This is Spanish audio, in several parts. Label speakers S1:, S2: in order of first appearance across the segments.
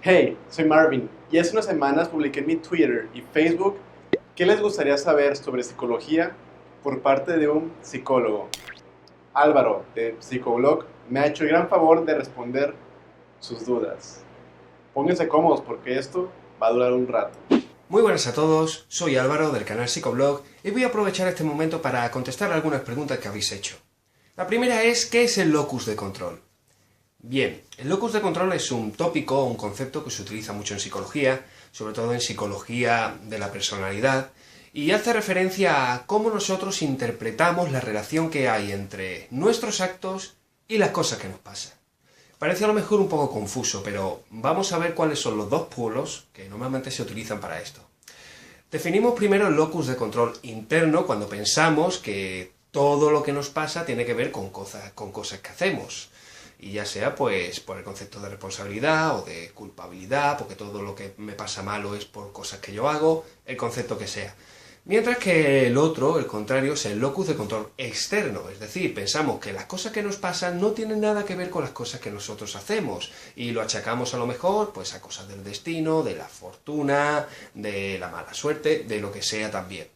S1: Hey, soy Marvin y hace unas semanas publiqué en mi Twitter y Facebook qué les gustaría saber sobre psicología por parte de un psicólogo. Álvaro, de Psicoblog, me ha hecho el gran favor de responder sus dudas. Pónganse cómodos porque esto va a durar un rato.
S2: Muy buenas a todos, soy Álvaro del canal Psicoblog y voy a aprovechar este momento para contestar algunas preguntas que habéis hecho. La primera es, ¿qué es el locus de control? Bien, el locus de control es un tópico, un concepto que se utiliza mucho en psicología, sobre todo en psicología de la personalidad, y hace referencia a cómo nosotros interpretamos la relación que hay entre nuestros actos y las cosas que nos pasan. Parece a lo mejor un poco confuso, pero vamos a ver cuáles son los dos polos que normalmente se utilizan para esto. Definimos primero el locus de control interno cuando pensamos que todo lo que nos pasa tiene que ver con cosas que hacemos. Y ya sea pues por el concepto de responsabilidad o de culpabilidad, porque todo lo que me pasa malo es por cosas que yo hago, el concepto que sea. Mientras que el otro, el contrario, es el locus de control externo, es decir, pensamos que las cosas que nos pasan no tienen nada que ver con las cosas que nosotros hacemos y lo achacamos a lo mejor pues a cosas del destino, de la fortuna, de la mala suerte, de lo que sea también.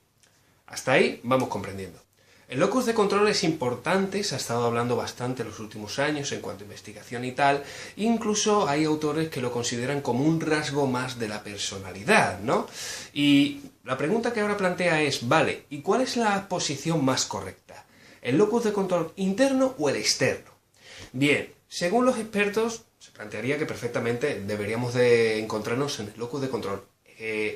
S2: Hasta ahí vamos comprendiendo. El locus de control es importante, se ha estado hablando bastante en los últimos años en cuanto a investigación y tal, incluso hay autores que lo consideran como un rasgo más de la personalidad, ¿no? Y la pregunta que ahora plantea es, vale, ¿y cuál es la posición más correcta? ¿El locus de control interno o el externo? Bien, según los expertos, se plantearía que perfectamente deberíamos de encontrarnos en el locus de control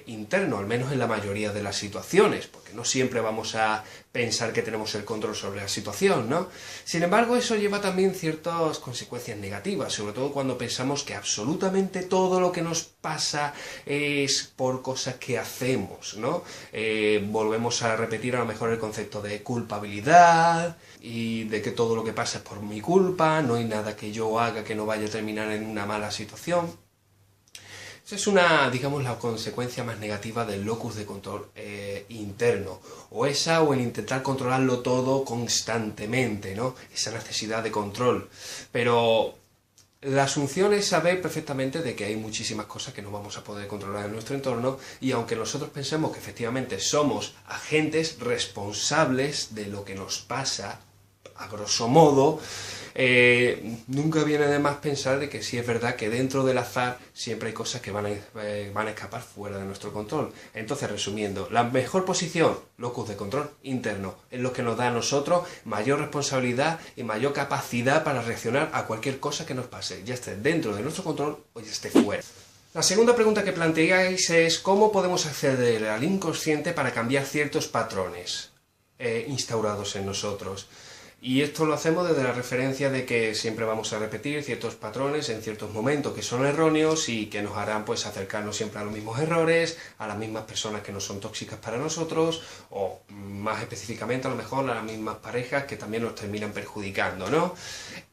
S2: interno, al menos en la mayoría de las situaciones, porque no siempre vamos a pensar que tenemos el control sobre la situación, ¿no? Sin embargo, eso lleva también ciertas consecuencias negativas, sobre todo cuando pensamos que absolutamente todo lo que nos pasa es por cosas que hacemos, ¿no? Volvemos a repetir a lo mejor el concepto de culpabilidad y de que todo lo que pasa es por mi culpa, no hay nada que yo haga que no vaya a terminar en una mala situación. Esa es digamos, la consecuencia más negativa del locus de control interno. O esa, o el intentar controlarlo todo constantemente, ¿no? Esa necesidad de control. Pero la asunción es saber perfectamente de que hay muchísimas cosas que no vamos a poder controlar en nuestro entorno y aunque nosotros pensemos que efectivamente somos agentes responsables de lo que nos pasa, a grosso modo, nunca viene de más pensar de que sí es verdad que dentro del azar siempre hay cosas que van a escapar fuera de nuestro control. Entonces, resumiendo, la mejor posición, locus de control interno, es lo que nos da a nosotros mayor responsabilidad y mayor capacidad para reaccionar a cualquier cosa que nos pase, ya esté dentro de nuestro control o ya esté fuera. La segunda pregunta que planteáis es ¿cómo podemos acceder al inconsciente para cambiar ciertos patrones instaurados en nosotros? Y esto lo hacemos desde la referencia de que siempre vamos a repetir ciertos patrones en ciertos momentos que son erróneos y que nos harán pues acercarnos siempre a los mismos errores, a las mismas personas que no son tóxicas para nosotros o más específicamente a lo mejor a las mismas parejas que también nos terminan perjudicando, ¿no?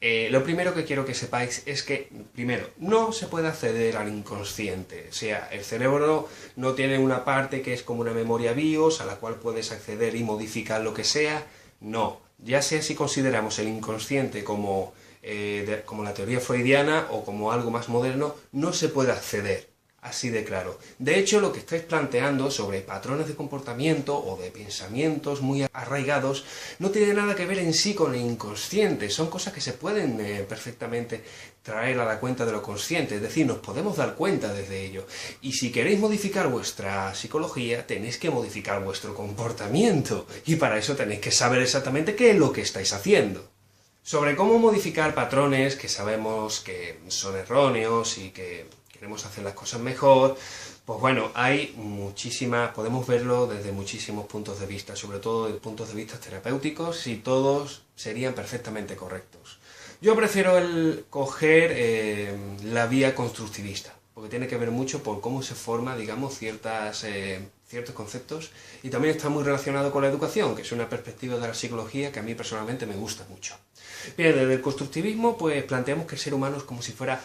S2: Lo primero que quiero que sepáis es que, primero, no se puede acceder al inconsciente, o sea, el cerebro no tiene una parte que es como una memoria BIOS a la cual puedes acceder y modificar lo que sea, no. Ya sea si consideramos el inconsciente como la teoría freudiana o como algo más moderno, no se puede acceder, así de claro. De hecho, lo que estáis planteando sobre patrones de comportamiento o de pensamientos muy arraigados no tiene nada que ver en sí con el inconsciente, son cosas que se pueden perfectamente traer a la cuenta de lo consciente, es decir, nos podemos dar cuenta desde ello. Y si queréis modificar vuestra psicología, tenéis que modificar vuestro comportamiento, y para eso tenéis que saber exactamente qué es lo que estáis haciendo. Sobre cómo modificar patrones que sabemos que son erróneos y que queremos hacer las cosas mejor, pues bueno, hay muchísimas, podemos verlo desde muchísimos puntos de vista, sobre todo desde puntos de vista terapéuticos, y todos serían perfectamente correctos. Yo prefiero coger la vía constructivista, porque tiene que ver mucho por cómo se forma, digamos, ciertos conceptos, y también está muy relacionado con la educación, que es una perspectiva de la psicología que a mí personalmente me gusta mucho. Bien, desde el constructivismo, pues planteamos que el ser humano es como si fuera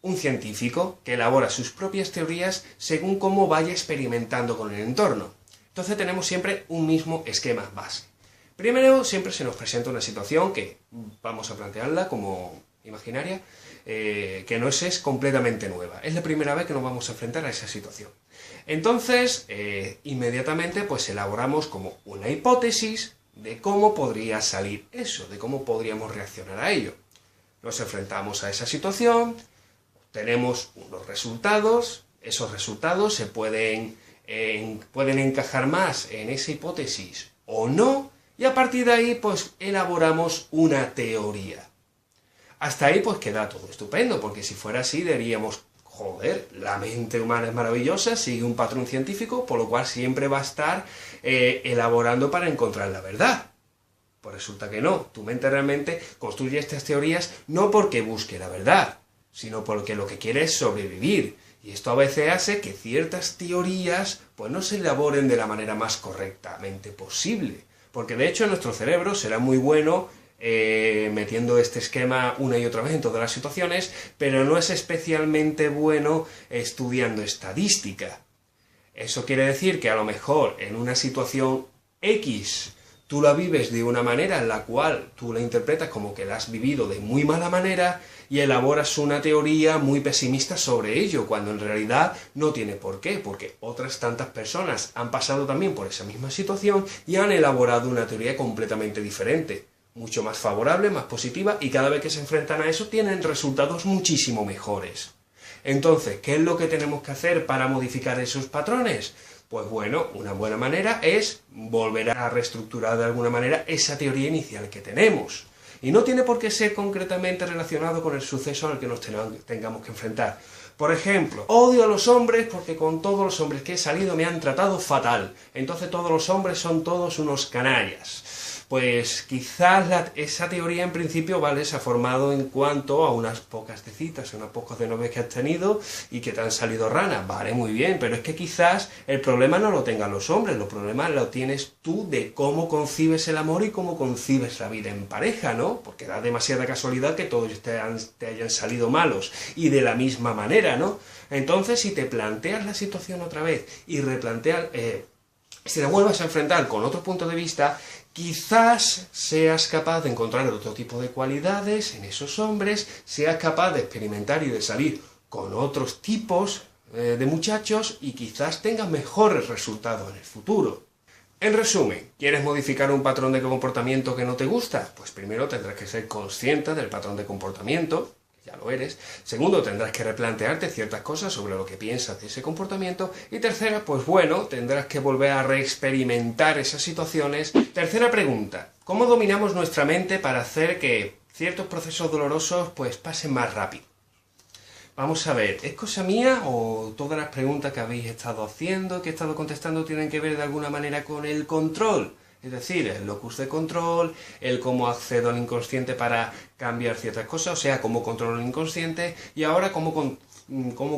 S2: un científico que elabora sus propias teorías según cómo vaya experimentando con el entorno. Entonces tenemos siempre un mismo esquema base. Primero, siempre se nos presenta una situación que vamos a plantearla como imaginaria, que no es completamente nueva. Es la primera vez que nos vamos a enfrentar a esa situación. Entonces, inmediatamente pues elaboramos como una hipótesis de cómo podría salir eso, de cómo podríamos reaccionar a ello. Nos enfrentamos a esa situación, tenemos unos resultados, esos resultados se pueden encajar más en esa hipótesis o no, y a partir de ahí pues elaboramos una teoría. Hasta ahí pues queda todo estupendo, porque si fuera así diríamos, joder, la mente humana es maravillosa, sigue un patrón científico, por lo cual siempre va a estar elaborando para encontrar la verdad. Pues resulta que no, tu mente realmente construye estas teorías no porque busque la verdad, sino porque lo que quiere es sobrevivir. Y esto a veces hace que ciertas teorías pues no se elaboren de la manera más correctamente posible. Porque de hecho nuestro cerebro será muy bueno metiendo este esquema una y otra vez en todas las situaciones, pero no es especialmente bueno estudiando estadística. Eso quiere decir que a lo mejor en una situación X tú la vives de una manera en la cual tú la interpretas como que la has vivido de muy mala manera y elaboras una teoría muy pesimista sobre ello, cuando en realidad no tiene por qué, porque otras tantas personas han pasado también por esa misma situación y han elaborado una teoría completamente diferente, mucho más favorable, más positiva, y cada vez que se enfrentan a eso tienen resultados muchísimo mejores. Entonces, ¿qué es lo que tenemos que hacer para modificar esos patrones? Pues bueno, una buena manera es volver a reestructurar de alguna manera esa teoría inicial que tenemos. Y no tiene por qué ser concretamente relacionado con el suceso al que nos tengamos que enfrentar. Por ejemplo, odio a los hombres porque con todos los hombres que he salido me han tratado fatal. Entonces todos los hombres son todos unos canallas. Pues quizás esa teoría en principio, ¿vale?, se ha formado en cuanto a unas pocas de citas, unas pocas de novias que has tenido y que te han salido ranas. Vale, muy bien, pero es que quizás el problema no lo tengan los hombres, el problema lo tienes tú de cómo concibes el amor y cómo concibes la vida en pareja, ¿no? Porque da demasiada casualidad que todos te hayan salido malos y de la misma manera, ¿no? Entonces, si te planteas la situación otra vez y replanteas, si te vuelvas a enfrentar con otro punto de vista, quizás seas capaz de encontrar otro tipo de cualidades en esos hombres, seas capaz de experimentar y de salir con otros tipos de muchachos y quizás tengas mejores resultados en el futuro. En resumen, ¿quieres modificar un patrón de comportamiento que no te gusta? Pues primero tendrás que ser consciente del patrón de comportamiento, ya lo eres. Segundo, tendrás que replantearte ciertas cosas sobre lo que piensas de ese comportamiento. Y tercera, pues bueno, tendrás que volver a reexperimentar esas situaciones. Tercera pregunta, ¿cómo dominamos nuestra mente para hacer que ciertos procesos dolorosos pues pasen más rápido? Vamos a ver, ¿es cosa mía o todas las preguntas que habéis estado haciendo, que he estado contestando, tienen que ver de alguna manera con el control? Es decir, el locus de control, el cómo accedo al inconsciente para cambiar ciertas cosas, o sea, cómo controlo el inconsciente, y ahora cómo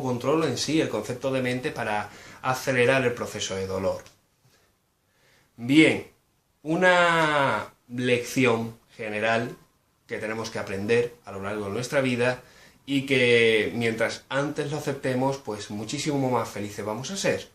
S2: controlo en sí el concepto de mente para acelerar el proceso de dolor. Bien, una lección general que tenemos que aprender a lo largo de nuestra vida y que mientras antes lo aceptemos, pues muchísimo más felices vamos a ser.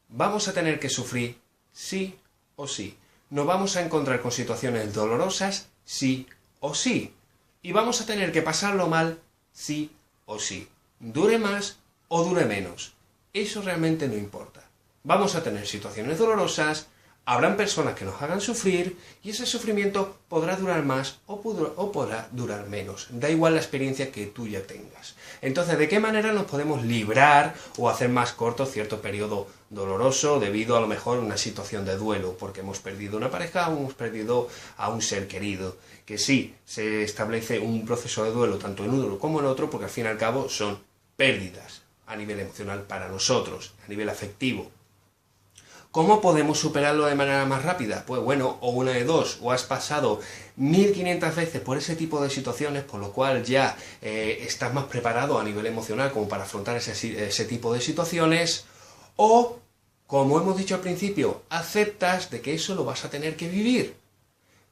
S2: Vamos a tener que sufrir, sí o sí. Nos vamos a encontrar con situaciones dolorosas, sí o sí. Y vamos a tener que pasarlo mal, sí o sí. Dure más o dure menos. Eso realmente no importa. Vamos a tener situaciones dolorosas, habrán personas que nos hagan sufrir y ese sufrimiento podrá durar más o podrá durar menos. Da igual la experiencia que tú ya tengas. Entonces, ¿de qué manera nos podemos librar o hacer más corto cierto periodo doloroso debido a lo mejor a una situación de duelo? Porque hemos perdido una pareja o hemos perdido a un ser querido. Que sí, se establece un proceso de duelo tanto en uno como en otro porque al fin y al cabo son pérdidas a nivel emocional para nosotros, a nivel afectivo. ¿Cómo podemos superarlo de manera más rápida? Pues bueno, o una de dos, o has pasado 1500 veces por ese tipo de situaciones, por lo cual ya estás más preparado a nivel emocional como para afrontar ese tipo de situaciones, o, como hemos dicho al principio, aceptas de que eso lo vas a tener que vivir.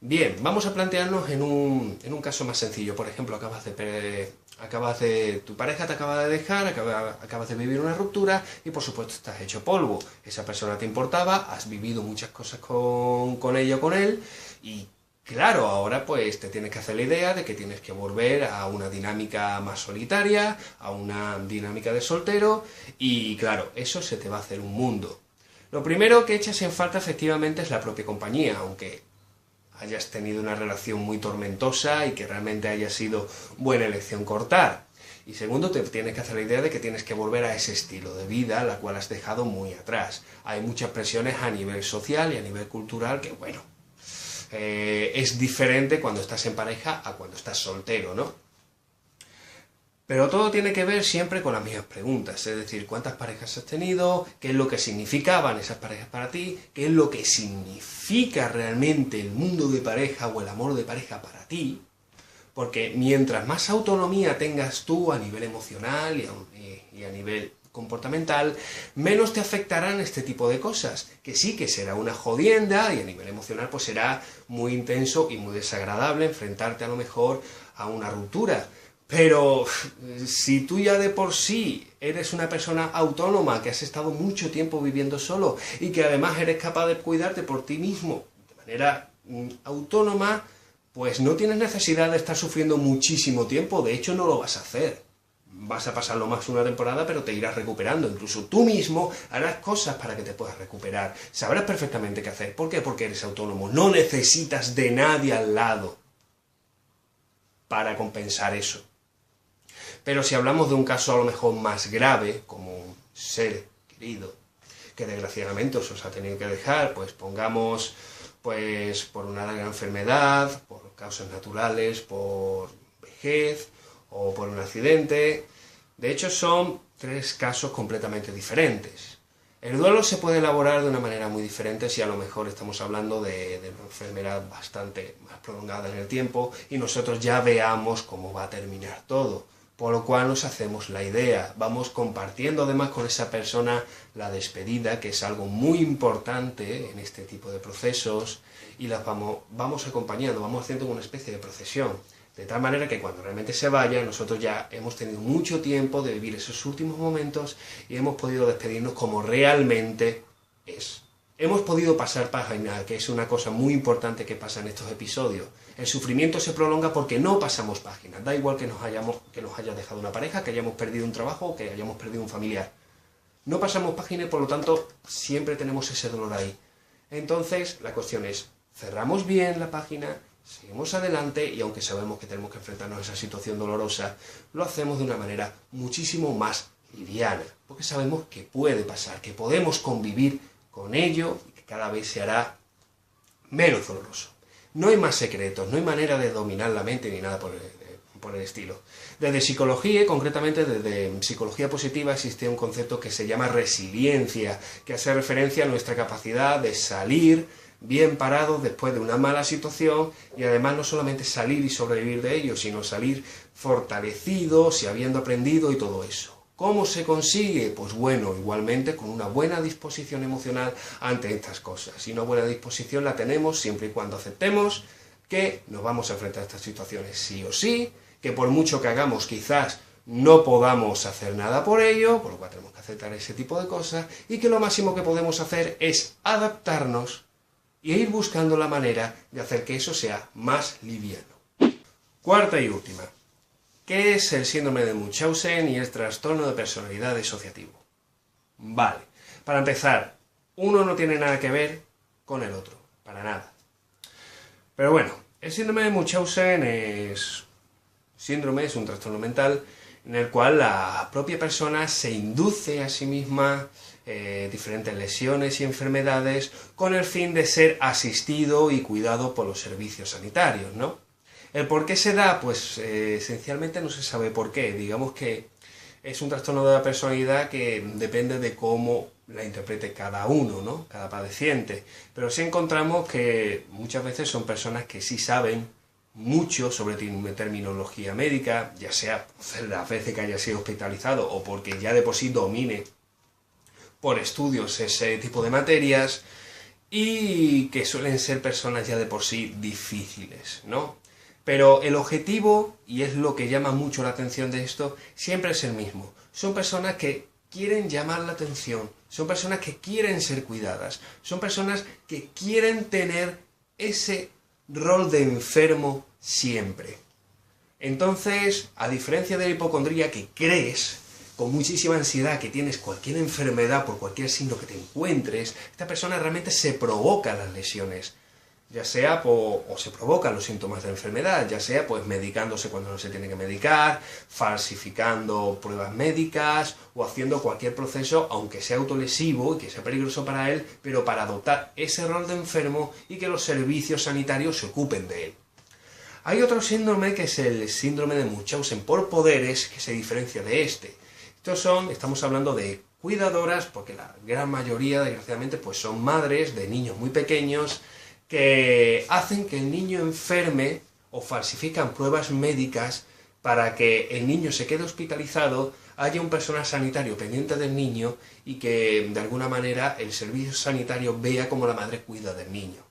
S2: Bien, vamos a plantearnos en un caso más sencillo. Por ejemplo, tu pareja te acaba de dejar, acabas de vivir una ruptura y por supuesto estás hecho polvo. Esa persona te importaba, has vivido muchas cosas con ella o con él y Claro, ahora pues te tienes que hacer la idea de que tienes que volver a una dinámica más solitaria, a una dinámica de soltero, y claro, eso se te va a hacer un mundo. Lo primero que echas en falta efectivamente es la propia compañía, aunque hayas tenido una relación muy tormentosa y que realmente haya sido buena elección cortar. Y segundo, te tienes que hacer la idea de que tienes que volver a ese estilo de vida, la cual has dejado muy atrás. Hay muchas presiones a nivel social y a nivel cultural que, bueno, es diferente cuando estás en pareja a cuando estás soltero, ¿no? Pero todo tiene que ver siempre con las mismas preguntas, es decir, cuántas parejas has tenido, qué es lo que significaban esas parejas para ti, qué es lo que significa realmente el mundo de pareja o el amor de pareja para ti, porque mientras más autonomía tengas tú a nivel emocional y a nivel comportamental, menos te afectarán este tipo de cosas, que sí que será una jodienda y a nivel emocional pues será muy intenso y muy desagradable enfrentarte a lo mejor a una ruptura. Pero si tú ya de por sí eres una persona autónoma, que has estado mucho tiempo viviendo solo y que además eres capaz de cuidarte por ti mismo de manera autónoma, pues no tienes necesidad de estar sufriendo muchísimo tiempo, de hecho no lo vas a hacer. Vas a pasarlo más una temporada, pero te irás recuperando. Incluso tú mismo harás cosas para que te puedas recuperar. Sabrás perfectamente qué hacer. ¿Por qué? Porque eres autónomo. No necesitas de nadie al lado para compensar eso. Pero si hablamos de un caso a lo mejor más grave, como un ser querido, que desgraciadamente os ha tenido que dejar, pues pongamos, pues por una larga enfermedad, por causas naturales, por vejez o por un accidente. De hecho, son tres casos completamente diferentes. El duelo se puede elaborar de una manera muy diferente si a lo mejor estamos hablando de una enfermedad bastante más prolongada en el tiempo y nosotros ya veamos cómo va a terminar todo. Por lo cual nos hacemos la idea, vamos compartiendo además con esa persona la despedida, que es algo muy importante en este tipo de procesos, y las vamos acompañando, vamos haciendo una especie de procesión, de tal manera que cuando realmente se vaya, nosotros ya hemos tenido mucho tiempo de vivir esos últimos momentos y hemos podido despedirnos como realmente es. Hemos podido pasar página, que es una cosa muy importante que pasa en estos episodios. El sufrimiento se prolonga porque no pasamos páginas. Da igual que nos haya dejado una pareja, que hayamos perdido un trabajo o que hayamos perdido un familiar. No pasamos página y por lo tanto siempre tenemos ese dolor ahí. Entonces la cuestión es, cerramos bien la página, seguimos adelante y aunque sabemos que tenemos que enfrentarnos a esa situación dolorosa, lo hacemos de una manera muchísimo más liviana. Porque sabemos que puede pasar, que podemos convivir con ello y que cada vez se hará menos doloroso. No hay más secretos, no hay manera de dominar la mente ni nada por el estilo. Desde psicología, concretamente desde psicología positiva, existe un concepto que se llama resiliencia, que hace referencia a nuestra capacidad de salir bien parados después de una mala situación y además no solamente salir y sobrevivir de ello, sino salir fortalecidos y habiendo aprendido y todo eso. ¿Cómo se consigue? Pues bueno, igualmente con una buena disposición emocional ante estas cosas. Y una buena disposición la tenemos siempre y cuando aceptemos que nos vamos a enfrentar a estas situaciones sí o sí, que por mucho que hagamos quizás no podamos hacer nada por ello, por lo cual tenemos que aceptar ese tipo de cosas, y que lo máximo que podemos hacer es adaptarnos e ir buscando la manera de hacer que eso sea más liviano. Cuarta y última. ¿Qué es el síndrome de Munchausen y el trastorno de personalidad disociativo? Vale, para empezar, uno no tiene nada que ver con el otro, para nada. Pero bueno, el síndrome de Munchausen es un trastorno mental en el cual la propia persona se induce a sí misma diferentes lesiones y enfermedades con el fin de ser asistido y cuidado por los servicios sanitarios, ¿no? ¿El por qué se da? Pues esencialmente no se sabe por qué. Digamos que es un trastorno de la personalidad que depende de cómo la interprete cada uno, ¿no? Cada padeciente. Pero sí encontramos que muchas veces son personas que sí saben mucho sobre terminología médica, ya sea las veces que haya sido hospitalizado o porque ya de por sí domine por estudios ese tipo de materias, y que suelen ser personas ya de por sí difíciles, ¿no? Pero el objetivo, y es lo que llama mucho la atención de esto, siempre es el mismo. Son personas que quieren llamar la atención, son personas que quieren ser cuidadas, son personas que quieren tener ese rol de enfermo siempre. Entonces, a diferencia de la hipocondría, que crees con muchísima ansiedad que tienes cualquier enfermedad por cualquier signo que te encuentres, esta persona realmente se provoca las lesiones, ya sea o se provocan los síntomas de la enfermedad, ya sea pues medicándose cuando no se tiene que medicar, falsificando pruebas médicas o haciendo cualquier proceso, aunque sea autolesivo y que sea peligroso para él, pero para adoptar ese rol de enfermo y que los servicios sanitarios se ocupen de él. Hay otro síndrome que es el síndrome de Munchausen por poderes, que se diferencia de este. Estamos hablando de cuidadoras, porque la gran mayoría, desgraciadamente, pues son madres de niños muy pequeños que hacen que el niño enferme o falsifican pruebas médicas para que el niño se quede hospitalizado, haya un personal sanitario pendiente del niño y que de alguna manera el servicio sanitario vea cómo la madre cuida del niño.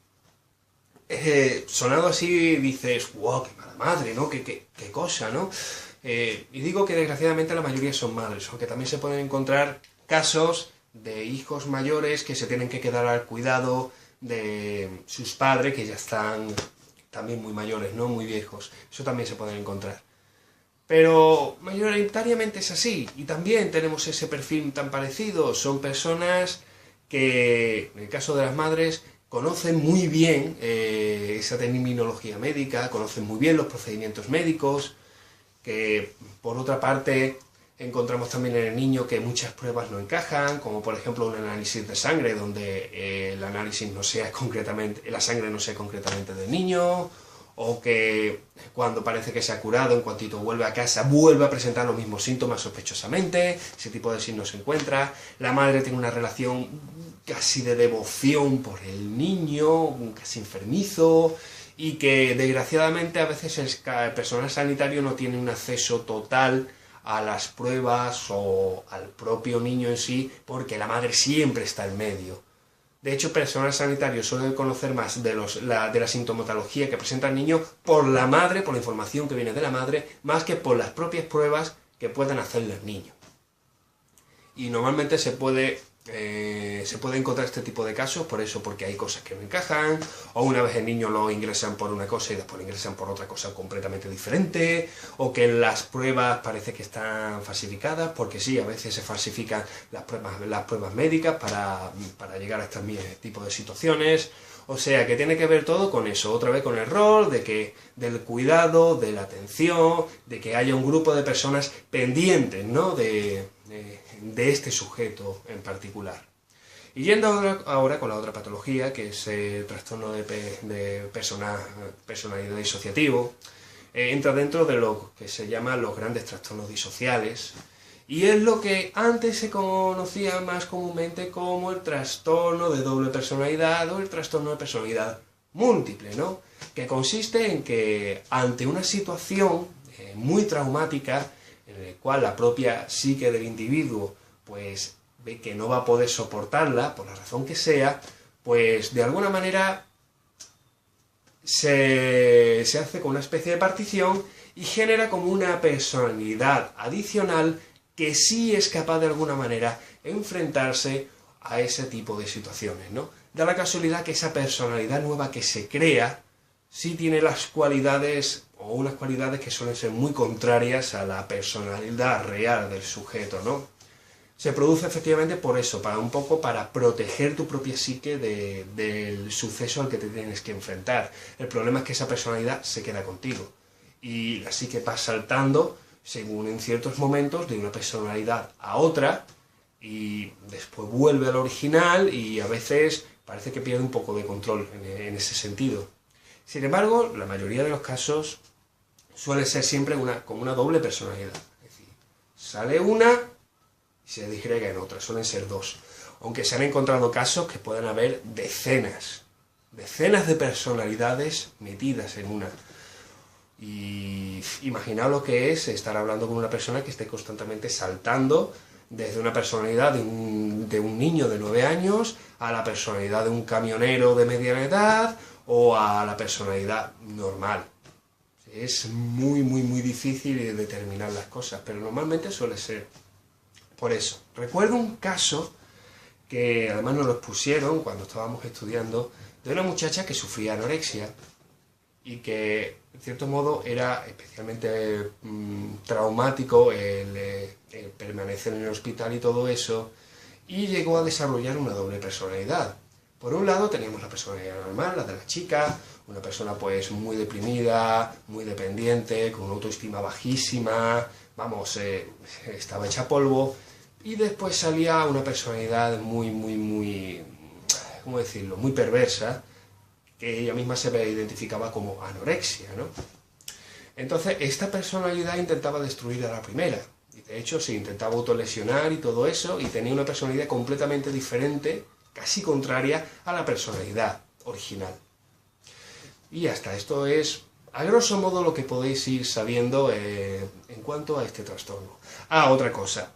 S2: Sonado así dices, wow, qué mala madre, ¿no? Qué cosa, ¿no? Y digo que desgraciadamente la mayoría son madres, aunque también se pueden encontrar casos de hijos mayores que se tienen que quedar al cuidado de sus padres, que ya están también muy mayores, ¿no? Muy viejos. Eso también se pueden encontrar. Pero mayoritariamente es así. Y también tenemos ese perfil tan parecido. Son personas que, en el caso de las madres, conocen muy bien esa terminología médica, conocen muy bien los procedimientos médicos, que por otra parte encontramos también en el niño que muchas pruebas no encajan, como por ejemplo un análisis de sangre donde el análisis no sea concretamente, la sangre no sea concretamente del niño, o que cuando parece que se ha curado, en cuantito vuelve a casa, vuelve a presentar los mismos síntomas sospechosamente, ese tipo de signos se encuentra, la madre tiene una relación casi de devoción por el niño, casi enfermizo, y que desgraciadamente a veces el personal sanitario no tiene un acceso total a las pruebas o al propio niño en sí, porque la madre siempre está en medio. De hecho, el personal sanitario suele conocer más de la sintomatología que presenta el niño por la madre, por la información que viene de la madre, más que por las propias pruebas que puedan hacerle al niño. Y normalmente se puede encontrar este tipo de casos por eso, porque hay cosas que no encajan, o una vez el niño lo ingresan por una cosa y después lo ingresan por otra cosa completamente diferente, o que las pruebas parece que están falsificadas, porque sí, a veces se falsifican las pruebas médicas para llegar a este tipo de situaciones. O sea, que tiene que ver todo con eso, otra vez con el rol del cuidado, de la atención, de que haya un grupo de personas pendientes, ¿no? de este sujeto en particular. Y yendo ahora con la otra patología, que es el trastorno de personalidad disociativo, entra dentro de lo que se llama los grandes trastornos disociales, y es lo que antes se conocía más comúnmente como el trastorno de doble personalidad o el trastorno de personalidad múltiple, ¿no? Que consiste en que ante una situación muy traumática, en la cual la propia psique del individuo pues ve que no va a poder soportarla, por la razón que sea, pues de alguna manera se hace con una especie de partición y genera como una personalidad adicional que sí es capaz de alguna manera enfrentarse a ese tipo de situaciones, ¿no? Da la casualidad que esa personalidad nueva que se crea sí tiene las cualidades o unas cualidades que suelen ser muy contrarias a la personalidad real del sujeto, ¿no? Se produce efectivamente por eso, para proteger tu propia psique del suceso al que te tienes que enfrentar. El problema es que esa personalidad se queda contigo y la psique va saltando según en ciertos momentos de una personalidad a otra y después vuelve al original y a veces parece que pierde un poco de control en ese sentido. Sin embargo, la mayoría de los casos suele ser siempre como una doble personalidad. Es decir, sale una y se disgrega en otra, suelen ser dos. Aunque se han encontrado casos que pueden haber decenas de personalidades metidas en una. Y imaginaos lo que es estar hablando con una persona que esté constantemente saltando desde una personalidad de un niño de 9 años a la personalidad de un camionero de mediana edad o a la personalidad normal. Es muy difícil determinar las cosas, pero normalmente suele ser por eso. Recuerdo un caso que además nos lo pusieron cuando estábamos estudiando, de una muchacha que sufría anorexia y que en cierto modo era especialmente traumático el permanecer en el hospital y todo eso, y llegó a desarrollar una doble personalidad. Por un lado teníamos la personalidad normal, la de la chica, una persona pues muy deprimida, muy dependiente, con una autoestima bajísima, vamos, estaba hecha polvo, y después salía una personalidad muy, ¿cómo decirlo?, muy perversa, que ella misma se identificaba como anorexia, ¿no? Entonces, esta personalidad intentaba destruir a la primera, y de hecho se intentaba autolesionar y todo eso, y tenía una personalidad completamente diferente, casi contraria a la personalidad original. Y hasta esto es, a grosso modo, lo que podéis ir sabiendo en cuanto a este trastorno. Ah, otra cosa.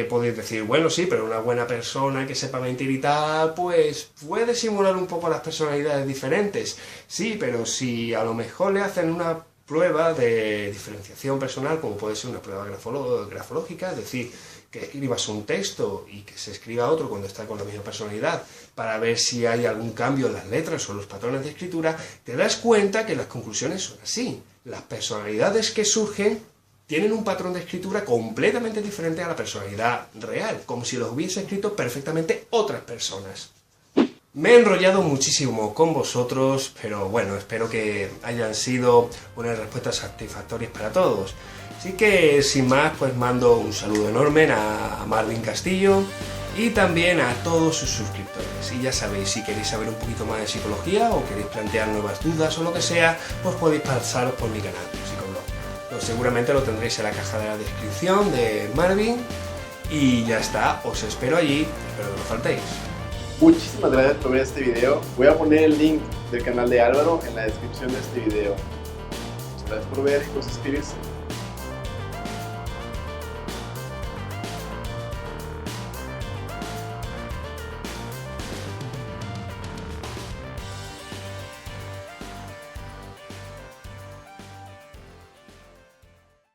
S2: Podéis decir, bueno, sí, pero una buena persona que sepa mentir y tal, pues puede simular un poco las personalidades diferentes. Sí, pero si a lo mejor le hacen una prueba de diferenciación personal, como puede ser una prueba grafológica, es decir, que escribas un texto y que se escriba otro cuando está con la misma personalidad, para ver si hay algún cambio en las letras o los patrones de escritura, te das cuenta que las conclusiones son así. Las personalidades que surgen tienen un patrón de escritura completamente diferente a la personalidad real, como si los hubiese escrito perfectamente otras personas. Me he enrollado muchísimo con vosotros, pero bueno, espero que hayan sido unas respuestas satisfactorias para todos. Así que, sin más, pues mando un saludo enorme a Marvin Castillo y también a todos sus suscriptores. Y ya sabéis, si queréis saber un poquito más de psicología o queréis plantear nuevas dudas o lo que sea, pues podéis pasaros por mi canal, Psicoblog. Seguramente lo tendréis en la caja de la descripción de Marvin. Y ya está, os espero allí, espero que no faltéis.
S1: Muchísimas gracias por ver este video. Voy a poner el link del canal de Álvaro en la descripción de este video. Muchas gracias por ver y por suscribirse.